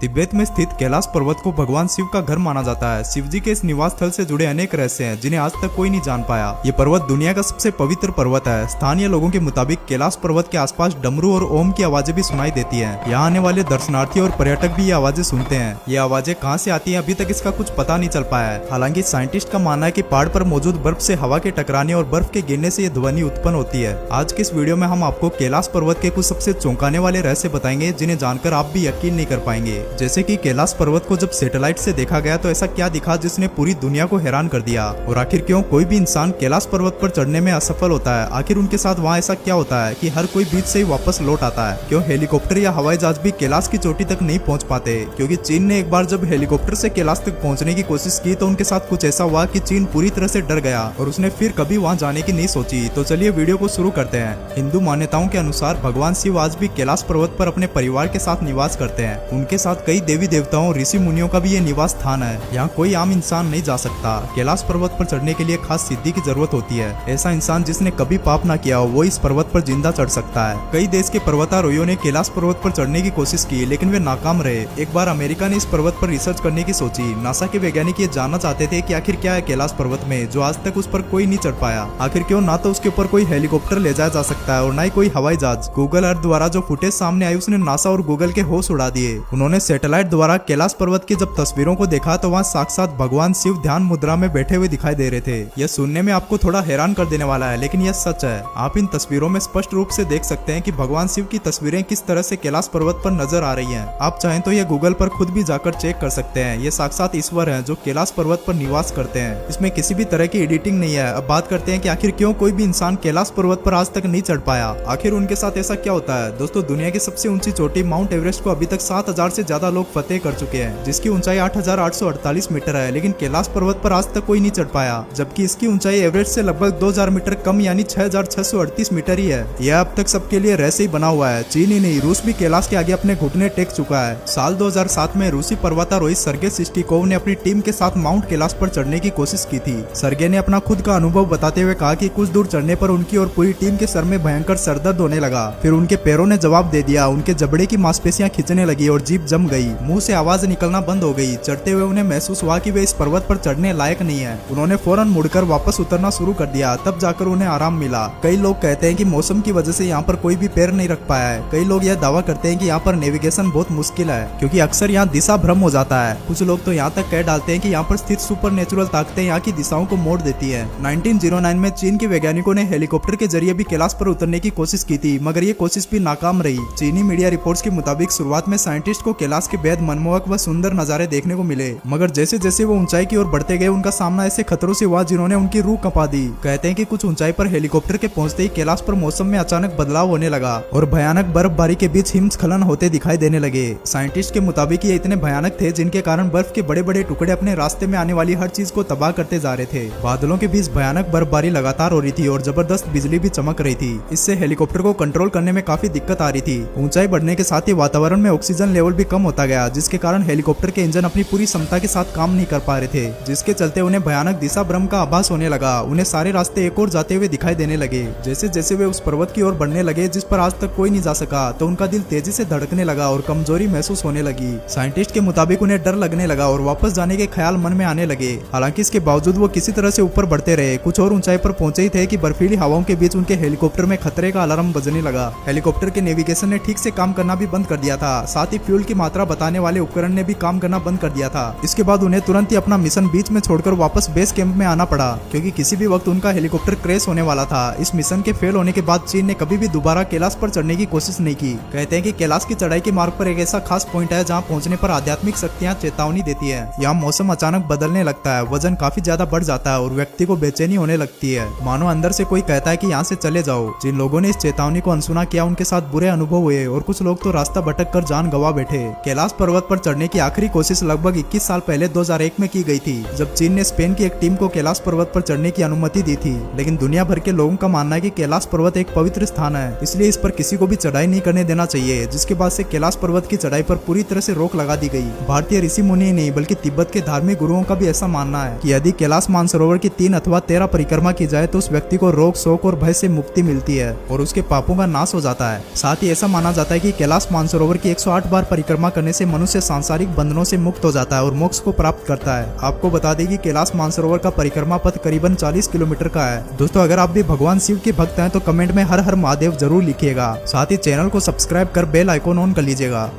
तिब्बत में स्थित कैलाश पर्वत को भगवान शिव का घर माना जाता है। शिव जी के इस निवास स्थल से जुड़े अनेक रहस्य हैं जिन्हें आज तक कोई नहीं जान पाया। ये पर्वत दुनिया का सबसे पवित्र पर्वत है। स्थानीय लोगों के मुताबिक कैलाश पर्वत के आसपास डमरू और ओम की आवाजें भी सुनाई देती हैं। यहाँ आने वाले दर्शनार्थी और पर्यटक भी ये आवाजें सुनते हैं। ये आवाजें कहाँ से आती हैं अभी तक इसका कुछ पता नहीं चल पाया है। हालांकि साइंटिस्ट का मानना है कि पहाड़ पर मौजूद बर्फ से हवा के टकराने और बर्फ के गिरने से ये ध्वनि उत्पन्न होती है। आज के इस वीडियो में हम आपको कैलाश पर्वत के कुछ सबसे चौंकाने वाले रहस्य बताएंगे जिन्हें जानकर आप भी यकीन नहीं कर पाएंगे। जैसे कि कैलाश पर्वत को जब सैटेलाइट से देखा गया तो ऐसा क्या दिखा जिसने पूरी दुनिया को हैरान कर दिया। और आखिर क्यों कोई भी इंसान कैलाश पर्वत पर चढ़ने में असफल होता है। आखिर उनके साथ वहाँ ऐसा क्या होता है कि हर कोई बीच से ही वापस लौट आता है। क्यों हेलीकॉप्टर या हवाई जहाज भी कैलाश की चोटी तक नहीं पहुँच पाते। क्योंकि चीन ने एक बार जब हेलीकॉप्टर से कैलाश तक पहुँचने की कोशिश की तो उनके साथ कुछ ऐसा हुआ कि चीन पूरी तरह से डर गया और उसने फिर कभी वहाँ जाने की नहीं सोची। तो चलिए वीडियो को शुरू करते हैं। हिंदू मान्यताओं के अनुसार भगवान शिव आज भी कैलाश पर्वत पर अपने परिवार के साथ निवास करते हैं। उनके साथ कई देवी देवताओं ऋषि मुनियों का भी ये निवास स्थान है। यहाँ कोई आम इंसान नहीं जा सकता। कैलाश पर्वत पर चढ़ने के लिए खास सिद्धि की जरूरत होती है। ऐसा इंसान जिसने कभी पाप ना किया हो वो इस पर्वत पर जिंदा चढ़ सकता है। कई देश के पर्वतारोहियों ने कैलाश पर्वत पर चढ़ने की कोशिश की लेकिन वे नाकाम रहे। एक बार अमेरिका ने इस पर्वत पर रिसर्च करने की सोची। नासा के वैज्ञानिक ये जानना चाहते थे कि आखिर क्या है कैलाश पर्वत में जो आज तक उस पर कोई नहीं चढ़ पाया। आखिर क्यों ना तो उसके ऊपर कोई हेलीकॉप्टर ले जाया जा सकता है और ना ही कोई हवाई जहाज। गूगल अर्थ द्वारा जो फुटेज सामने आई उसने नासा और गूगल के होश उड़ा दिए। उन्होंने सैटेलाइट द्वारा कैलाश पर्वत की जब तस्वीरों को देखा तो वहाँ साक्षात भगवान शिव ध्यान मुद्रा में बैठे हुए दिखाई दे रहे थे। यह सुनने में आपको थोड़ा हैरान कर देने वाला है लेकिन यह सच है। आप इन तस्वीरों में स्पष्ट रूप से देख सकते हैं कि भगवान शिव की तस्वीरें किस तरह से कैलाश पर्वत पर नजर आ रही हैं। आप चाहें तो यह गूगल पर खुद भी जाकर चेक कर सकते हैं। ये साक्षात ईश्वर हैं जो कैलाश पर्वत पर निवास करते हैं। इसमें किसी भी तरह की एडिटिंग नहीं है। अब बात करते हैं कि आखिर क्यों कोई भी इंसान कैलाश पर्वत पर आज तक नहीं चढ़ पाया। आखिर उनके साथ ऐसा क्या होता है। दोस्तों दुनिया की सबसे ऊंची चोटी माउंट एवरेस्ट को अभी तक 7000 से ज्यादा लोग फतेह कर चुके हैं जिसकी ऊंचाई 8848 मीटर है। लेकिन कैलाश पर्वत पर आज तक कोई नहीं चढ़ पाया जबकि इसकी ऊंचाई एवरेस्ट से लगभग 2000 मीटर कम यानी 6638 मीटर ही है। यह अब तक सबके लिए रहस्य ही बना हुआ है। चीन ही नहीं रूस भी कैलाश के आगे अपने घुटने टेक चुका है। साल 2007 में रूसी पर्वतारोही सर्गे सिस्टिकोव ने अपनी टीम के साथ माउंट कैलाश पर चढ़ने की कोशिश की थी। सर्गे ने अपना खुद का अनुभव बताते हुए कहा कि कुछ दूर चढ़ने पर उनकी और पूरी टीम के सर में भयंकर सरदर्द होने लगा। फिर उनके पैरों ने जवाब दे दिया। उनके जबड़े की मांसपेशियां खिंचने लगी और जीभ जम गई। मुंह से आवाज निकलना बंद हो गई। चढ़ते हुए उन्हें महसूस हुआ कि वे इस पर्वत पर चढ़ने लायक नहीं है। उन्होंने फौरन मुड़कर वापस उतरना शुरू कर दिया। तब जाकर उन्हें आराम मिला। कई लोग कहते हैं कि मौसम की वजह से यहाँ पर कोई भी पैर नहीं रख पाया है। कई लोग यह दावा करते हैं कि यहाँ पर नेविगेशन बहुत मुश्किल है क्योंकि अक्सर यहाँ दिशा भ्रम हो जाता है। कुछ लोग तो यहाँ तक कह डालते हैं कि यहाँ पर स्थित सुपर नेचुरल ताकतें यहाँ की दिशाओं को मोड़ देती है। 1909 में चीन के वैज्ञानिकों ने हेलीकॉप्टर के जरिए भी कैलाश पर उतरने की कोशिश की थी मगर ये कोशिश भी नाकाम रही। चीनी मीडिया रिपोर्ट्स के मुताबिक शुरुआत में साइंटिस्ट को कैलाश के बेहद मनमोहक व सुंदर नजारे देखने को मिले मगर जैसे जैसे वो ऊंचाई की ओर बढ़ते गए उनका सामना ऐसे खतरों से हुआ जिन्होंने उनकी रूह कंपा दी। कहते हैं कि कुछ ऊंचाई पर हेलीकॉप्टर के पहुंचते ही कैलाश पर मौसम में अचानक बदलाव होने लगा और भयानक बर्फबारी के बीच हिमस्खलन होते दिखाई देने लगे। साइंटिस्ट के मुताबिक ये इतने भयानक थे जिनके कारण बर्फ के बड़े बड़े टुकड़े अपने रास्ते में आने वाली हर चीज को तबाह करते जा रहे थे। बादलों के बीच भयानक बर्फबारी लगातार हो रही थी और जबरदस्त बिजली भी चमक रही थी। इससे हेलीकॉप्टर को कंट्रोल करने में काफी दिक्कत आ रही थी। ऊंचाई बढ़ने के साथ ही वातावरण में ऑक्सीजन लेवल भी कम होता गया जिसके कारण हेलीकॉप्टर के इंजन अपनी पूरी क्षमता के साथ काम नहीं कर पा रहे थे जिसके चलते उन्हें भयानक दिशा भ्रम का आभास होने लगा। उन्हें सारे रास्ते एक और जाते हुए दिखाई देने लगे। जैसे जैसे वे उस पर्वत की ओर बढ़ने लगे जिस पर आज तक कोई नहीं जा सका तो उनका दिल तेजी से धड़कने लगा और कमजोरी महसूस होने लगी। साइंटिस्ट के मुताबिक उन्हें डर लगने लगा और वापस जाने के ख्याल मन में आने लगे। हालांकि इसके बावजूद वो किसी तरह से ऊपर बढ़ते रहे। कुछ और ऊंचाई पर पहुंचे ही थे कि बर्फीली हवाओं के बीच उनके हेलीकॉप्टर में खतरे का अलार्म बजने लगा। हेलीकॉप्टर के नेविगेशन ने ठीक से काम करना भी बंद कर दिया था। साथ ही फ्यूल की मात्रा बताने वाले उपकरण ने भी काम करना बंद कर दिया था। इसके बाद उन्हें तुरंत ही अपना मिशन बीच में छोड़कर वापस बेस कैंप में आना पड़ा क्योंकि किसी भी वक्त उनका हेलीकॉप्टर क्रैश होने वाला था। इस मिशन के फेल होने के बाद चीन ने कभी भी दोबारा कैलाश पर चढ़ने की कोशिश नहीं की। कहते हैं कि कैलाश की चढ़ाई के मार्ग पर एक ऐसा खास पॉइंट है जहां पहुंचने पर आध्यात्मिक शक्तियां चेतावनी देती है। यहाँ मौसम अचानक बदलने लगता है, वजन काफी ज्यादा बढ़ जाता है और व्यक्ति को बेचैनी होने लगती है। मानो अंदर से कोई कहता है कि यहाँ से चले जाओ। जिन लोगों ने इस चेतावनी को अनसुना किया उनके साथ बुरे अनुभव हुए और कुछ लोग तो रास्ता भटक कर जान गवा बैठे। कैलाश पर्वत पर चढ़ने की आखिरी कोशिश लगभग 21 साल पहले 2001 में की गई थी जब चीन ने स्पेन की एक टीम को कैलाश पर्वत पर चढ़ने की अनुमति दी थी। लेकिन दुनिया भर के लोगों का मानना है कि कैलाश पर्वत एक पवित्र स्थान है इसलिए इस पर किसी को भी चढ़ाई नहीं करने देना चाहिए। जिसके बाद से कैलाश पर्वत की चढ़ाई पर पूरी तरह से रोक लगा दी गई। भारतीय ऋषि मुनि नहीं बल्कि तिब्बत के धार्मिक गुरुओं का भी ऐसा मानना है कि यदि कैलाश मानसरोवर की 3 अथवा 13 परिक्रमा की जाए तो उस व्यक्ति को रोग शोक और भय से मुक्ति मिलती है और उसके पापों का नाश हो जाता है। साथ ही ऐसा माना जाता है कि कैलाश मानसरोवर की 108 बार परिक्रमा करने से मनुष्य सांसारिक बंधनों से मुक्त हो जाता है और मोक्ष को प्राप्त करता है। आपको बता दें कि कैलाश मानसरोवर का परिक्रमा पथ करीबन 40 किलोमीटर का है। दोस्तों, अगर आप भी भगवान शिव के भक्त हैं तो कमेंट में हर हर महादेव जरूर लिखिएगा। साथ ही चैनल को सब्सक्राइब कर बेल आइकॉन ऑन कर लीजिएगा।